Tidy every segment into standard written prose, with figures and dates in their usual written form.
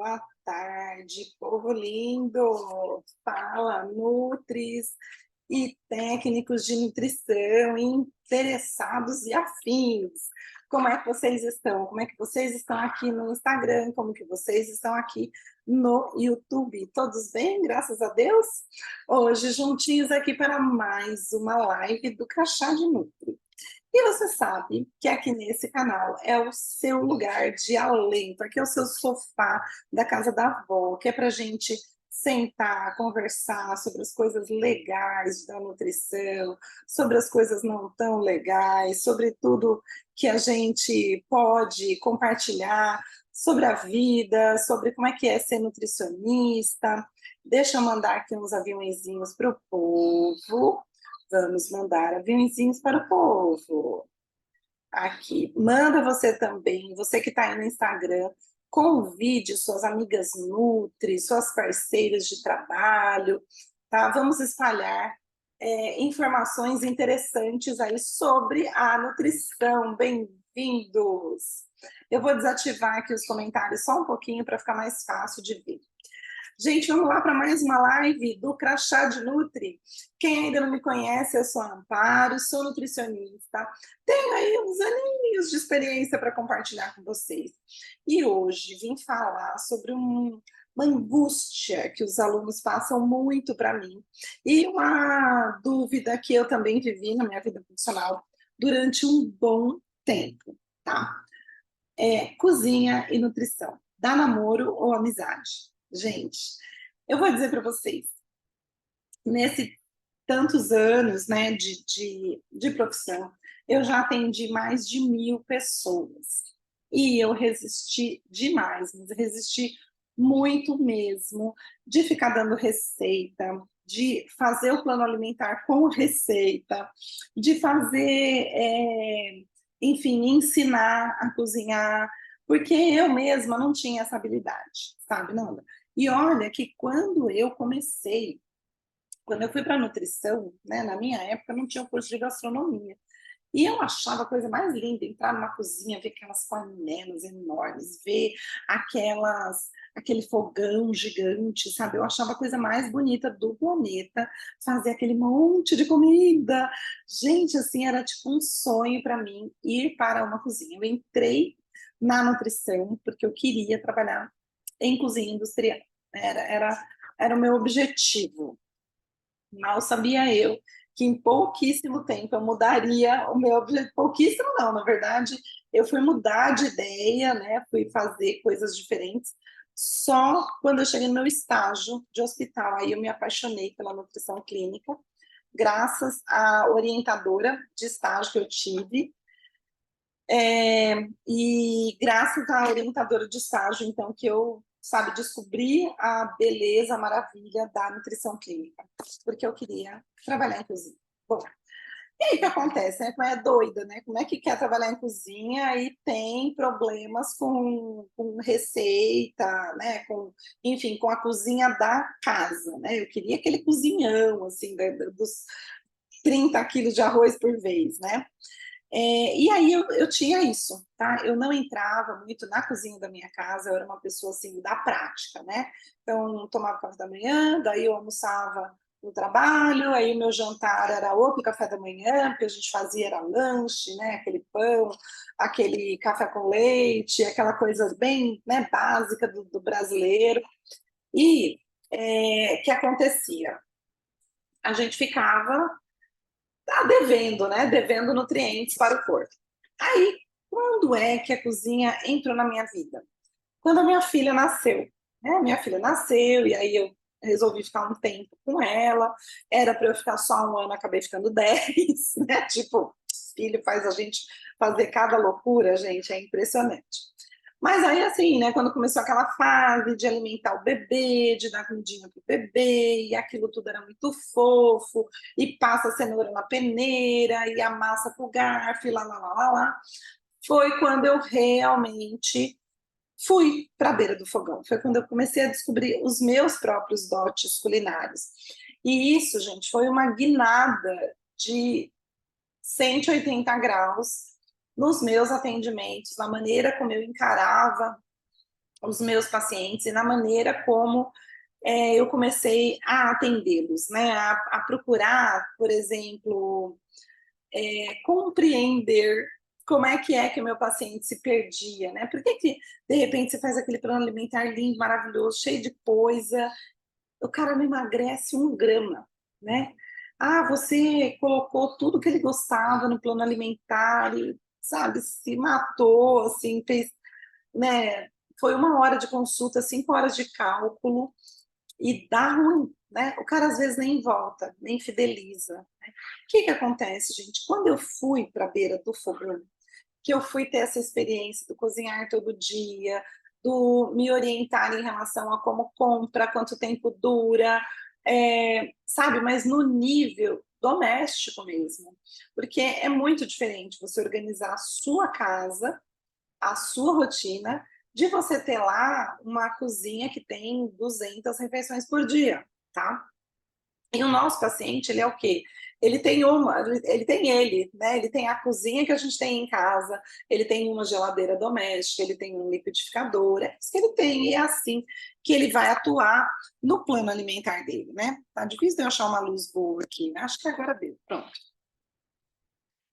Boa tarde, povo lindo! Fala, nutris e técnicos de nutrição, interessados e afins. Como é que vocês estão? Como é que vocês estão aqui no Instagram? Como que vocês estão aqui no YouTube? Todos bem, graças a Deus? Hoje, juntinhos aqui para mais uma live do Crachá de Nutri. E você sabe que aqui nesse canal é o seu lugar de alento, aqui é o seu sofá da casa da avó, que é para a gente sentar, conversar sobre as coisas legais da nutrição, sobre as coisas não tão legais, sobre tudo que a gente pode compartilhar, sobre a vida, sobre como é que é ser nutricionista. Deixa eu mandar aqui uns aviõezinhos para o povo. Vamos mandar aviõezinhos para o povo. Aqui, manda você também, você que está aí no Instagram, convide suas amigas Nutri, suas parceiras de trabalho, tá? Vamos espalhar informações interessantes aí sobre a nutrição. Bem-vindos! Eu vou desativar aqui os comentários só um pouquinho para ficar mais fácil de ver. Gente, vamos lá para mais uma live do Crachá de Nutri. Quem ainda não me conhece, eu sou a Amparo, sou nutricionista. Tenho aí uns aninhos de experiência para compartilhar com vocês. E hoje vim falar sobre uma angústia que os alunos passam muito para mim e uma dúvida que eu também vivi na minha vida profissional durante um bom tempo, tá? Cozinha e nutrição. Dá namoro ou amizade? Gente, eu vou dizer para vocês, nesse tantos anos, né, de profissão, eu já atendi mais de 1.000 pessoas. E eu resisti demais, mas resisti muito mesmo, de ficar dando receita, de fazer o plano alimentar com receita, de fazer, enfim, ensinar a cozinhar, porque eu mesma não tinha essa habilidade, sabe, Nanda? E olha que quando eu comecei, quando eu fui para a nutrição, né, na minha época não tinha o curso de gastronomia. E eu achava a coisa mais linda entrar numa cozinha, ver aquelas panelas enormes, ver aquele fogão gigante, sabe? Eu achava a coisa mais bonita do planeta, fazer aquele monte de comida. Gente, assim, era tipo um sonho para mim ir para uma cozinha. Eu entrei na nutrição porque eu queria trabalhar em cozinha industrial. Era o meu objetivo. Mal sabia eu que em pouquíssimo tempo eu mudaria o meu objetivo. Pouquíssimo não, na verdade, eu fui mudar de ideia, né? Fui fazer coisas diferentes. Só quando eu cheguei no meu estágio de hospital, aí eu me apaixonei pela nutrição clínica, graças à orientadora de estágio que eu tive. E graças à orientadora de estágio, então, que eu, sabe, descobri a beleza, a maravilha da nutrição clínica, porque eu queria trabalhar em cozinha. Bom, e aí o que acontece, né? Como é doida, né? Como é que quer trabalhar em cozinha e tem problemas com receita, né? Enfim, com a cozinha da casa, né? Eu queria aquele cozinhão, assim, dos 30 quilos de arroz por vez, né? E aí eu tinha isso, tá? Eu não entrava muito na cozinha da minha casa, eu era uma pessoa assim da prática, né? Então, tomava café da manhã, daí eu almoçava no trabalho, aí o meu jantar era outro café da manhã, porque a gente fazia era lanche, né? Aquele pão, aquele café com leite, aquela coisa bem, né, básica do brasileiro. E que acontecia? A gente ficava devendo, né? Devendo nutrientes para o corpo. Aí, quando é que a cozinha entrou na minha vida? Quando a minha filha nasceu. Né? Minha filha nasceu e aí eu resolvi ficar um tempo com ela. Era para eu ficar só um ano, acabei ficando 10, né? Tipo, filho faz a gente fazer cada loucura, gente, é impressionante. Mas aí, assim, né, quando começou aquela fase de alimentar o bebê, de dar comidinha pro bebê, e aquilo tudo era muito fofo, e passa a cenoura na peneira, e amassa com o garfo, e lá. Foi quando eu realmente fui para a beira do fogão. Foi quando eu comecei a descobrir os meus próprios dotes culinários. E isso, gente, foi uma guinada de 180 graus nos meus atendimentos, na maneira como eu encarava os meus pacientes e na maneira como eu comecei a atendê-los, né? A procurar, por exemplo, compreender como é que o meu paciente se perdia, né? Por que de repente você faz aquele plano alimentar lindo, maravilhoso, cheio de coisa, o cara não emagrece 1 grama, né? Ah, você colocou tudo que ele gostava no plano alimentar e, sabe, se matou, assim, fez, né? Foi 1 hora de consulta, 5 horas de cálculo e dá ruim, né? O cara às vezes nem volta, nem fideliza. Né? O que acontece, gente? Quando eu fui para a beira do fogão, que eu fui ter essa experiência do cozinhar todo dia, do me orientar em relação a como compra, quanto tempo dura, sabe? Mas no nível doméstico mesmo, porque é muito diferente você organizar a sua casa, a sua rotina, de você ter lá uma cozinha que tem 200 refeições por dia, tá? E o nosso paciente, ele é o quê? Ele tem né? Ele tem a cozinha que a gente tem em casa, ele tem uma geladeira doméstica, ele tem um liquidificador, é isso que ele tem, e é assim que ele vai atuar no plano alimentar dele, né? Tá difícil de eu achar uma luz boa aqui, né? Acho que agora deu, pronto.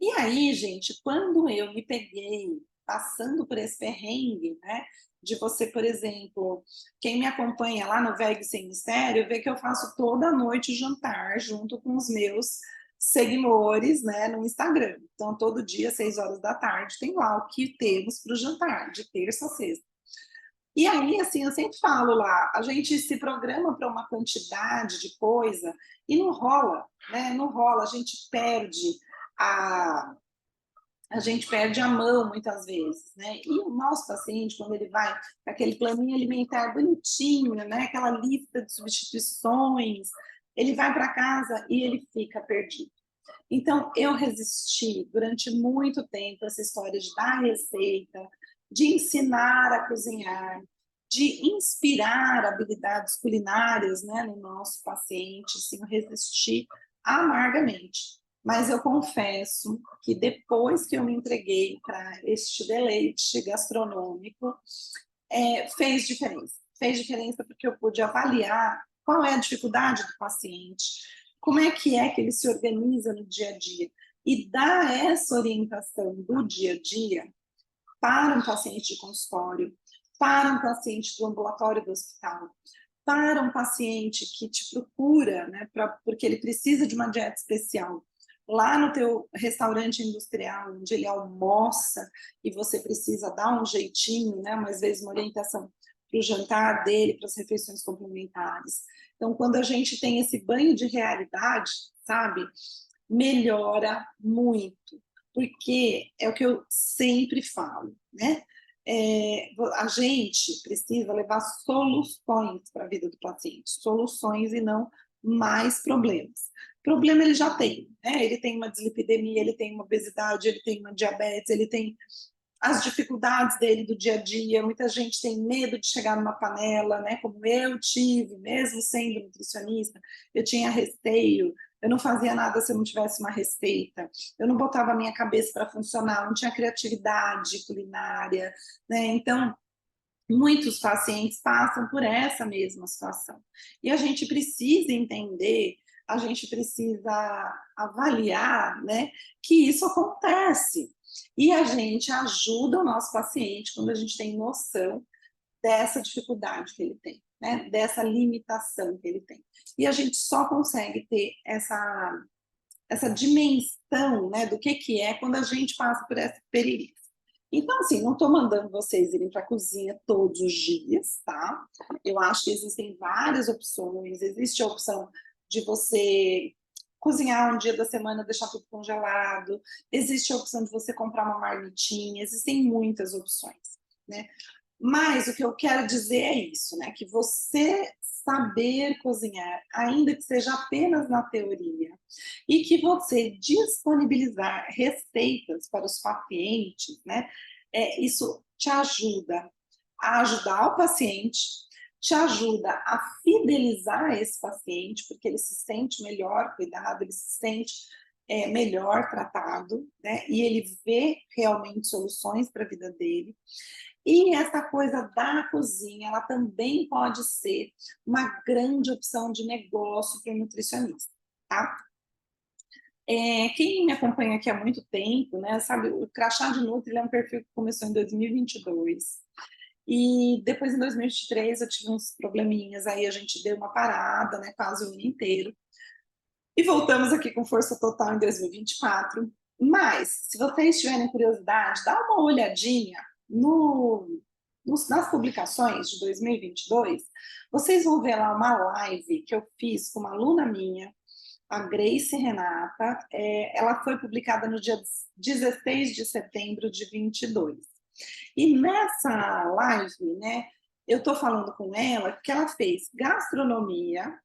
E aí, gente, quando eu me peguei passando por esse perrengue, né, de você, por exemplo, quem me acompanha lá no Veg Sem Mistério, vê que eu faço toda noite jantar junto com os meus seguidores, né, no Instagram. Então, todo dia, 6 horas da tarde, tem lá o que temos para o jantar, de terça a sexta. E aí, assim, eu sempre falo lá, a gente se programa para uma quantidade de coisa e não rola, né? Não rola, a, a gente perde a mão muitas vezes, né? E o nosso paciente, quando ele vai com aquele planinho alimentar bonitinho, né? Aquela lista de substituições, ele vai para casa e ele fica perdido. Então, eu resisti durante muito tempo essa história de dar receita, de ensinar a cozinhar, de inspirar habilidades culinárias, né, no nosso paciente, assim, eu resisti amargamente. Mas eu confesso que depois que eu me entreguei para este deleite gastronômico, fez diferença. Fez diferença porque eu pude avaliar qual é a dificuldade do paciente, como é que ele se organiza no dia a dia e dar essa orientação do dia a dia para um paciente de consultório, para um paciente do ambulatório do hospital, para um paciente que te procura, né, porque ele precisa de uma dieta especial, lá no teu restaurante industrial, onde ele almoça e você precisa dar um jeitinho, né, às vezes uma orientação para o jantar dele, para as refeições complementares. Então, quando a gente tem esse banho de realidade, sabe, melhora muito, porque é o que eu sempre falo, né? A gente precisa levar soluções para a vida do paciente, soluções e não mais problemas. Problema ele já tem, né? Ele tem uma dislipidemia, ele tem uma obesidade, ele tem uma diabetes, ele tem as dificuldades dele do dia a dia. Muita gente tem medo de chegar numa panela, né? Como eu tive, mesmo sendo nutricionista, eu tinha receio. Eu não fazia nada se eu não tivesse uma receita. Eu não botava a minha cabeça para funcionar, não tinha criatividade culinária, né? Então, muitos pacientes passam por essa mesma situação. E a gente precisa entender, a gente precisa avaliar, né, que isso acontece. E a gente ajuda o nosso paciente quando a gente tem noção dessa dificuldade que ele tem, né, dessa limitação que ele tem. E a gente só consegue ter essa dimensão, né, do que é quando a gente passa por essa experiência. Então, assim, não estou mandando vocês irem para a cozinha todos os dias, tá? Eu acho que existem várias opções. Existe a opção de você cozinhar um dia da semana, deixar tudo congelado. Existe a opção de você comprar uma marmitinha. Existem muitas opções, né? Mas o que eu quero dizer é isso, né? Que você saber cozinhar, ainda que seja apenas na teoria, e que você disponibilizar receitas para os pacientes, né? Isso te ajuda a ajudar o paciente, te ajuda a fidelizar esse paciente, porque ele se sente melhor cuidado, ele se sente melhor tratado, né? E ele vê realmente soluções para a vida dele. E essa coisa da cozinha, ela também pode ser uma grande opção de negócio para o nutricionista, tá? Quem me acompanha aqui há muito tempo, né, sabe, o Crachá de Nutri ele é um perfil que começou em 2022. E depois, em 2023, eu tive uns probleminhas, aí a gente deu uma parada, né, quase o ano inteiro. E voltamos aqui com força total em 2024. Mas, se vocês tiverem curiosidade, dá uma olhadinha nas publicações de 2022. Vocês vão ver lá uma live que eu fiz com uma aluna minha, a Grace Renata. Ela foi publicada no dia 16 de setembro de 22. E nessa live, né, eu estou falando com ela que ela fez gastronomia,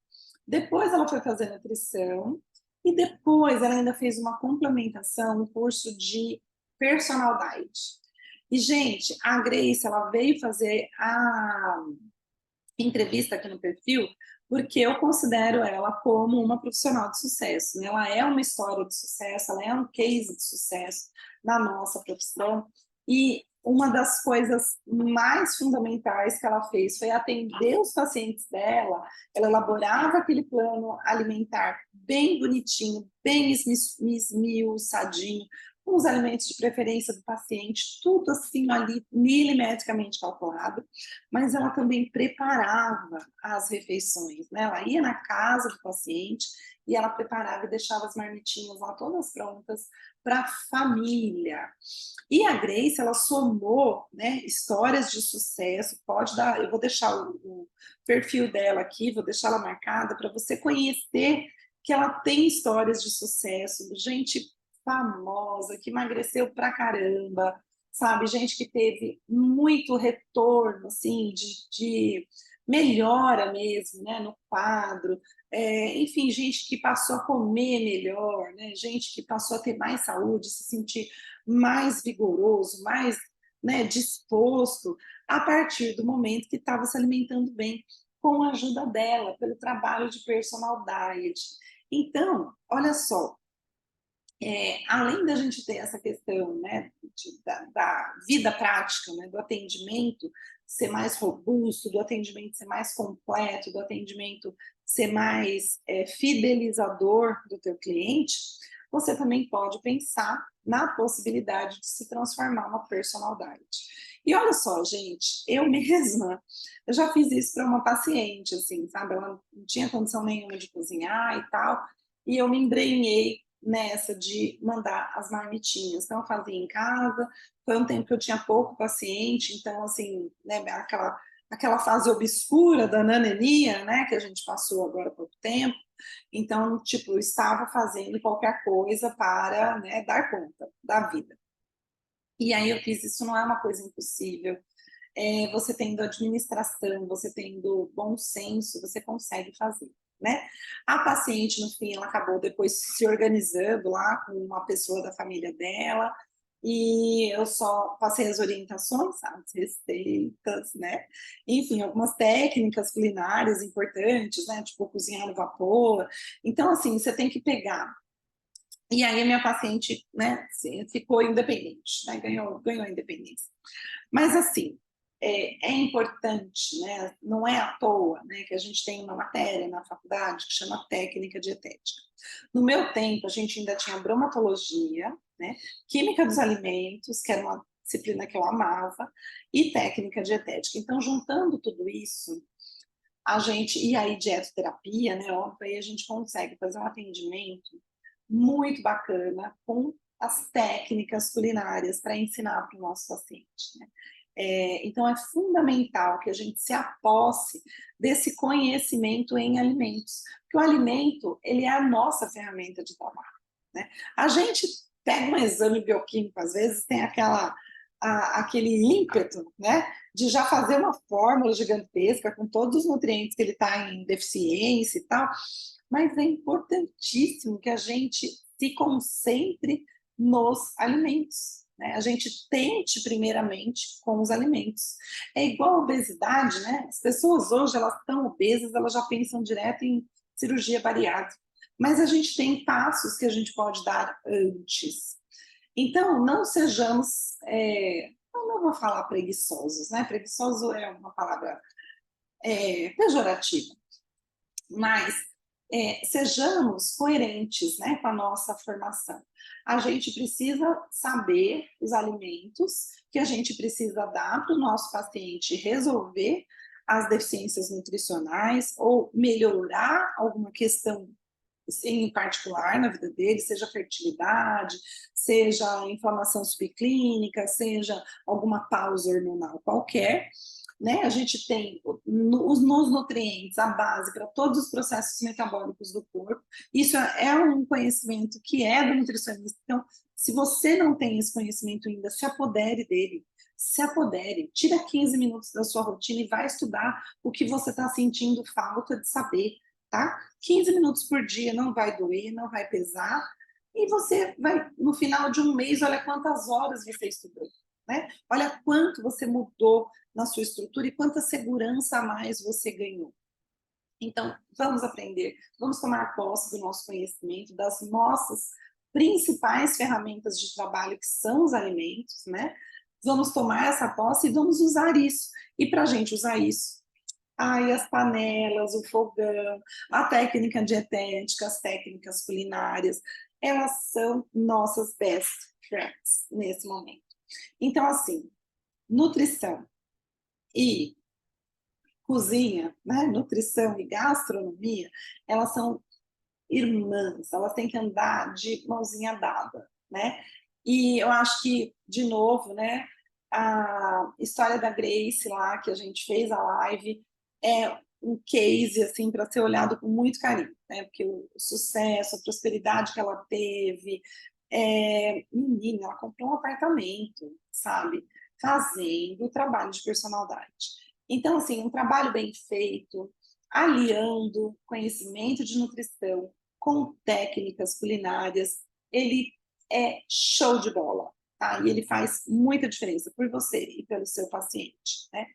depois ela foi fazer nutrição, e depois ela ainda fez uma complementação, um curso de personal diet. E, gente, a Grace, ela veio fazer a entrevista aqui no perfil, porque eu considero ela como uma profissional de sucesso, né? Ela é uma história de sucesso, ela é um case de sucesso na nossa profissão, e uma das coisas mais fundamentais que ela fez foi atender os pacientes dela. Ela elaborava aquele plano alimentar bem bonitinho, bem esmiuçadinho, com os alimentos de preferência do paciente, tudo assim ali milimetricamente calculado, mas ela também preparava as refeições, né? Ela ia na casa do paciente e ela preparava e deixava as marmitinhas lá todas prontas para a família. E a Grace, ela somou, né, histórias de sucesso. Pode dar, eu vou deixar o perfil dela aqui, vou deixar ela marcada para você conhecer que ela tem histórias de sucesso, gente famosa, que emagreceu pra caramba, sabe? Gente que teve muito retorno, assim, de melhora mesmo, né, no quadro. Enfim, gente que passou a comer melhor, né? Gente que passou a ter mais saúde, se sentir mais vigoroso, mais, né, disposto, a partir do momento que estava se alimentando bem, com a ajuda dela, pelo trabalho de personal diet. Então, olha só, além da gente ter essa questão, né, da vida prática, né, do atendimento ser mais robusto, do atendimento ser mais completo, do atendimento ser mais fidelizador do teu cliente, você também pode pensar na possibilidade de se transformar uma personal diet. E olha só, gente, eu mesma, eu já fiz isso para uma paciente, assim, sabe? Ela não tinha condição nenhuma de cozinhar e tal, e eu me embrenhei nessa de mandar as marmitinhas. Então, eu fazia em casa, foi um tempo que eu tinha pouco paciente, então, assim, né, aquela fase obscura da nanenia, né, que a gente passou agora há pouco tempo. Então, tipo, eu estava fazendo qualquer coisa para, né, dar conta da vida. E aí eu fiz, isso não é uma coisa impossível. Você tendo administração, você tendo bom senso, você consegue fazer, né? A paciente, no fim, ela acabou depois se organizando lá com uma pessoa da família dela, e eu só passei as orientações, as receitas, né? Enfim, algumas técnicas culinárias importantes, né? Tipo cozinhar no vapor. Então, assim, você tem que pegar. E aí a minha paciente, né, ficou independente, né? Ganhou a independência. Mas, assim, é importante, né? Não é à toa, né, que a gente tem uma matéria na faculdade que chama técnica dietética. No meu tempo, a gente ainda tinha bromatologia, né, química dos alimentos, que era uma disciplina que eu amava, e técnica dietética. Então, juntando tudo isso, a gente, e aí dietoterapia, né, óbvio, aí a gente consegue fazer um atendimento muito bacana com as técnicas culinárias para ensinar para o nosso paciente, né? Então, é fundamental que a gente se aposse desse conhecimento em alimentos, porque o alimento, ele é a nossa ferramenta de trabalho, né? A gente pega um exame bioquímico, às vezes tem aquele ímpeto, né, de já fazer uma fórmula gigantesca com todos os nutrientes que ele está em deficiência e tal, mas é importantíssimo que a gente se concentre nos alimentos, né? A gente tente primeiramente com os alimentos. É igual a obesidade, né? As pessoas hoje, elas estão obesas, elas já pensam direto em cirurgia bariátrica, mas a gente tem passos que a gente pode dar antes. Então, não sejamos eu não vou falar preguiçosos, né? Preguiçoso é uma palavra pejorativa, mas sejamos coerentes, né, com a nossa formação. A gente precisa saber os alimentos que a gente precisa dar para o nosso paciente resolver as deficiências nutricionais ou melhorar alguma questão em particular na vida dele, seja fertilidade, seja inflamação subclínica, seja alguma pausa hormonal qualquer, né? A gente tem nos nutrientes a base para todos os processos metabólicos do corpo. Isso é um conhecimento que é do nutricionista. Então, se você não tem esse conhecimento ainda, se apodere dele. Se apodere, tira 15 minutos da sua rotina e vai estudar o que você está sentindo falta de saber, tá? 15 minutos por dia não vai doer, não vai pesar, e você vai, no final de um mês, olha quantas horas você estudou, né? Olha quanto você mudou na sua estrutura e quanta segurança a mais você ganhou. Então, vamos aprender, vamos tomar posse do nosso conhecimento, das nossas principais ferramentas de trabalho, que são os alimentos, né? Vamos tomar essa posse e vamos usar isso. E para a gente usar isso, as panelas, o fogão, a técnica dietética, as técnicas culinárias, elas são nossas best friends nesse momento. Então, assim, nutrição e cozinha, né? Nutrição e gastronomia, elas são irmãs, elas têm que andar de mãozinha dada, né? E eu acho que, de novo, né, a história da Grace lá, que a gente fez a live, é um case, assim, para ser olhado com muito carinho, né? Porque o sucesso, a prosperidade que ela teve, menina, ela comprou um apartamento, sabe? Fazendo o trabalho de personalidade. Então, assim, um trabalho bem feito, aliando conhecimento de nutrição com técnicas culinárias, ele é show de bola, tá? E ele faz muita diferença por você e pelo seu paciente, né?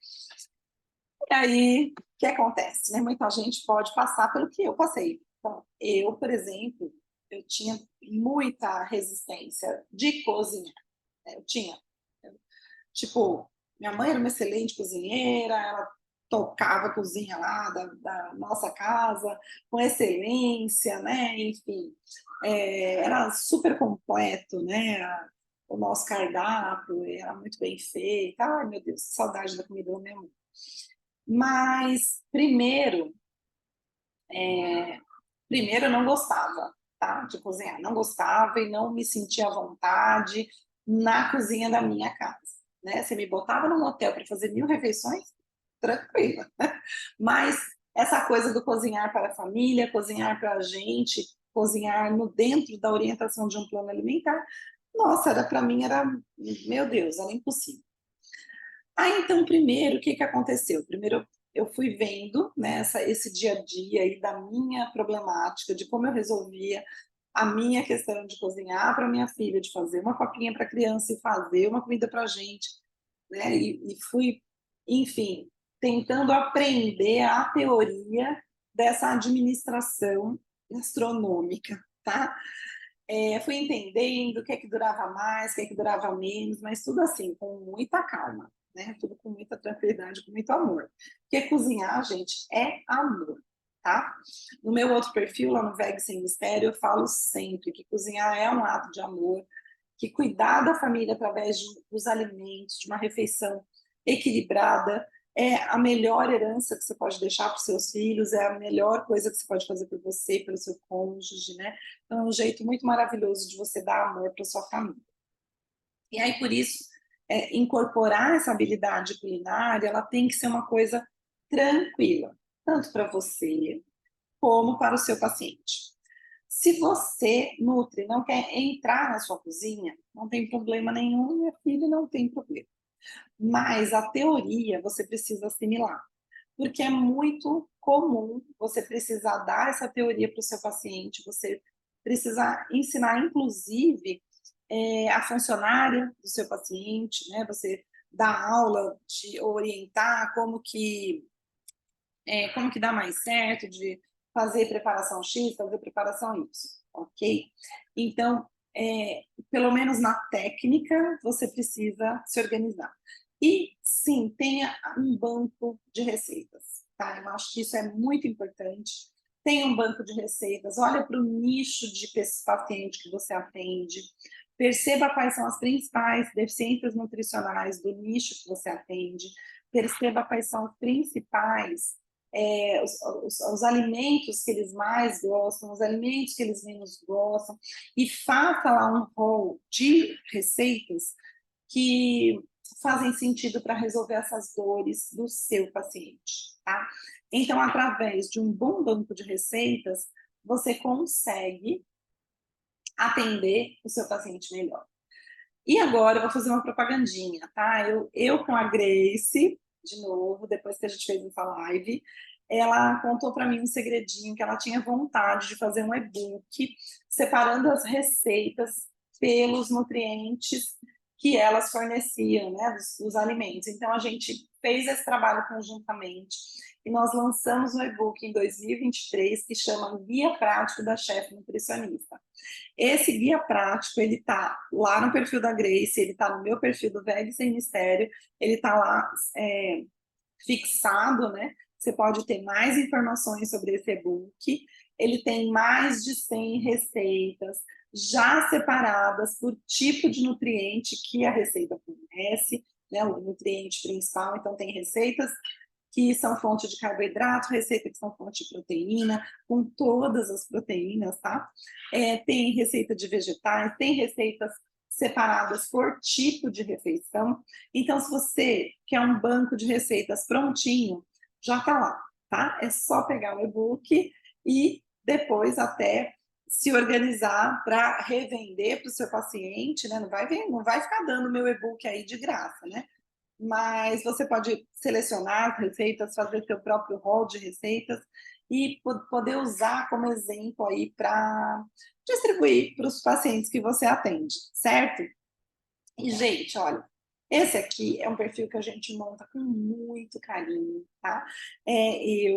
E aí, o que acontece, né? Muita gente pode passar pelo que eu passei. Então, eu, por exemplo, eu tinha muita resistência de cozinhar, né? Eu tinha. Tipo, minha mãe era uma excelente cozinheira, ela tocava a cozinha lá da nossa casa com excelência, né? Enfim, era super completo, né? O nosso cardápio era muito bem feito. Ai, meu Deus, que saudade da comida da minha mãe. Mas, primeiro eu não gostava, tá? De cozinhar. Não gostava e não me sentia à vontade na cozinha da minha casa, né? Você me botava num hotel para fazer 1000 refeições, tranquila. Mas essa coisa do cozinhar para a família, cozinhar para a gente, cozinhar no dentro da orientação de um plano alimentar, nossa, era para mim era, meu Deus, era impossível. Aí então, primeiro, o que que aconteceu? Primeiro eu fui vendo, né, esse dia a dia aí da minha problemática, de como eu resolvia a minha questão de cozinhar para minha filha, de fazer uma papinha para a criança e fazer uma comida para a gente, né? E fui, enfim, tentando aprender a teoria dessa administração gastronômica, tá? Fui entendendo o que é que durava mais, o que é que durava menos, mas tudo assim, com muita calma, né? Tudo com muita tranquilidade, com muito amor. Porque cozinhar, gente, é amor, tá? No meu outro perfil, lá no Veg Sem Mistério, eu falo sempre que cozinhar é um ato de amor, que cuidar da família através dos alimentos, de uma refeição equilibrada, é a melhor herança que você pode deixar para os seus filhos, é a melhor coisa que você pode fazer por você, pelo seu cônjuge, né? Então, é um jeito muito maravilhoso de você dar amor para sua família. E aí, por isso, incorporar essa habilidade culinária, ela tem que ser uma coisa tranquila, tanto para você como para o seu paciente. Se você, Nutri, não quer entrar na sua cozinha, não tem problema nenhum, minha filha, não tem problema. Mas a teoria você precisa assimilar, porque é muito comum você precisar dar essa teoria para o seu paciente, você precisar ensinar, inclusive, a funcionária do seu paciente, né? Você dar aula de orientar como que dá mais certo, de fazer preparação X, fazer preparação Y, ok? Então, pelo menos na técnica, você precisa se organizar. E, sim, tenha um banco de receitas, tá? Eu acho que isso é muito importante. Tenha um banco de receitas, olha para o nicho de paciente que você atende, perceba quais são as principais deficiências nutricionais do nicho que você atende, perceba quais são os principais os alimentos que eles mais gostam, os alimentos que eles menos gostam, e faça lá um rol de receitas que fazem sentido para resolver essas dores do seu paciente, tá? Então, através de um bom banco de receitas, você consegue atender o seu paciente melhor. E agora eu vou fazer uma propagandinha, tá? Eu com a Grace, de novo, depois que a gente fez essa live, ela contou para mim um segredinho, que ela tinha vontade de fazer um e-book separando as receitas pelos nutrientes que elas forneciam, né, dos alimentos. Então, a gente fez esse trabalho conjuntamente e nós lançamos um e-book em 2023 que chama Guia Prático da Chefe Nutricionista. Esse guia prático, ele tá lá no perfil da Grace, ele tá no meu perfil do Veg Sem Mistério, ele tá lá fixado, né? Você pode ter mais informações sobre esse e-book. Ele tem mais de 100 receitas já separadas por tipo de nutriente que a receita fornece, né? O nutriente principal. Então, tem receitas que são fonte de carboidrato, receita que são fonte de proteína, com todas as proteínas, tá? Tem receita de vegetais, tem receitas separadas por tipo de refeição. Então, se você quer um banco de receitas prontinho, já tá lá, tá? É só pegar o e-book e depois até se organizar para revender para o seu paciente, né? Não vai ficar dando meu e-book aí de graça, né? Mas você pode selecionar as receitas, fazer seu próprio rol de receitas e poder usar como exemplo aí para distribuir para os pacientes que você atende, certo? E, gente, olha, esse aqui é um perfil que a gente monta com muito carinho, tá?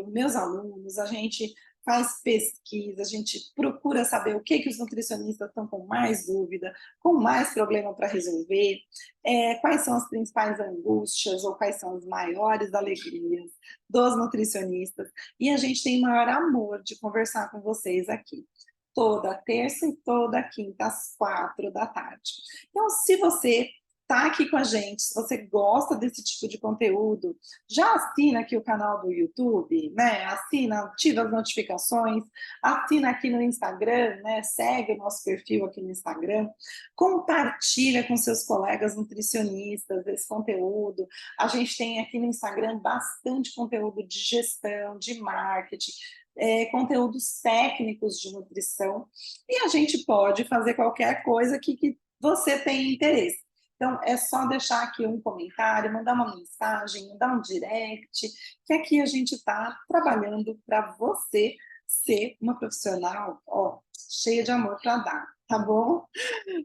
Meus alunos, a gente faz pesquisa, a gente procura saber o que, que os nutricionistas estão com mais dúvida, com mais problema para resolver, quais são as principais angústias ou quais são as maiores alegrias dos nutricionistas. E a gente tem o maior amor de conversar com vocês aqui toda terça e toda quinta, às 4 da tarde. Então, se você está aqui com a gente, se você gosta desse tipo de conteúdo, já assina aqui o canal do YouTube, né? Assina, ativa as notificações, assina aqui no Instagram, né? Segue o nosso perfil aqui no Instagram, compartilha com seus colegas nutricionistas esse conteúdo. A gente tem aqui no Instagram bastante conteúdo de gestão, de marketing, conteúdos técnicos de nutrição, e a gente pode fazer qualquer coisa que você tem interesse. Então, é só deixar aqui um comentário, mandar uma mensagem, mandar um direct, que aqui a gente está trabalhando para você ser uma profissional, ó, cheia de amor para dar, tá bom?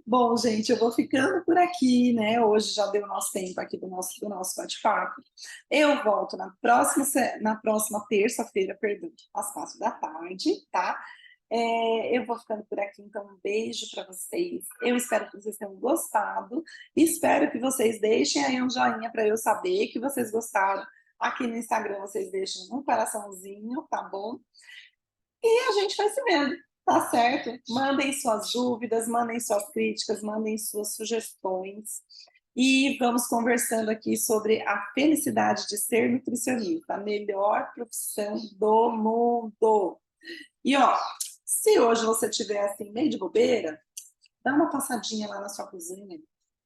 Bom, gente, eu vou ficando por aqui, né? Hoje já deu o nosso tempo aqui do nosso bate-papo. Eu volto na próxima terça-feira, perdão, às 4 da tarde, tá? Eu vou ficando por aqui, então um beijo para vocês. Eu espero que vocês tenham gostado. Espero que vocês deixem aí um joinha para eu saber que vocês gostaram. Aqui no Instagram vocês deixem um coraçãozinho, tá bom? E a gente vai se vendo, tá certo? Mandem suas dúvidas, mandem suas críticas, mandem suas sugestões. E vamos conversando aqui sobre a felicidade de ser nutricionista, a melhor profissão do mundo. E ó, se hoje você tiver assim meio de bobeira, dá uma passadinha lá na sua cozinha,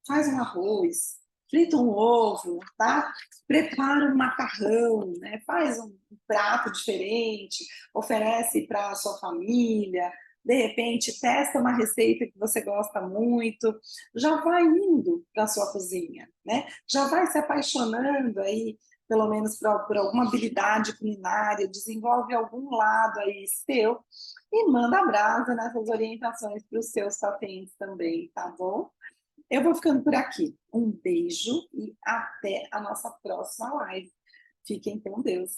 faz um arroz, frita um ovo, tá? Prepara um macarrão, né? Faz um prato diferente, oferece para a sua família, de repente testa uma receita que você gosta muito, já vai indo para a sua cozinha, né? Já vai se apaixonando aí, pelo menos por alguma habilidade culinária, desenvolve algum lado aí seu e manda a brasa nessas orientações para os seus pacientes também, tá bom? Eu vou ficando por aqui. Um beijo e até a nossa próxima live. Fiquem com Deus.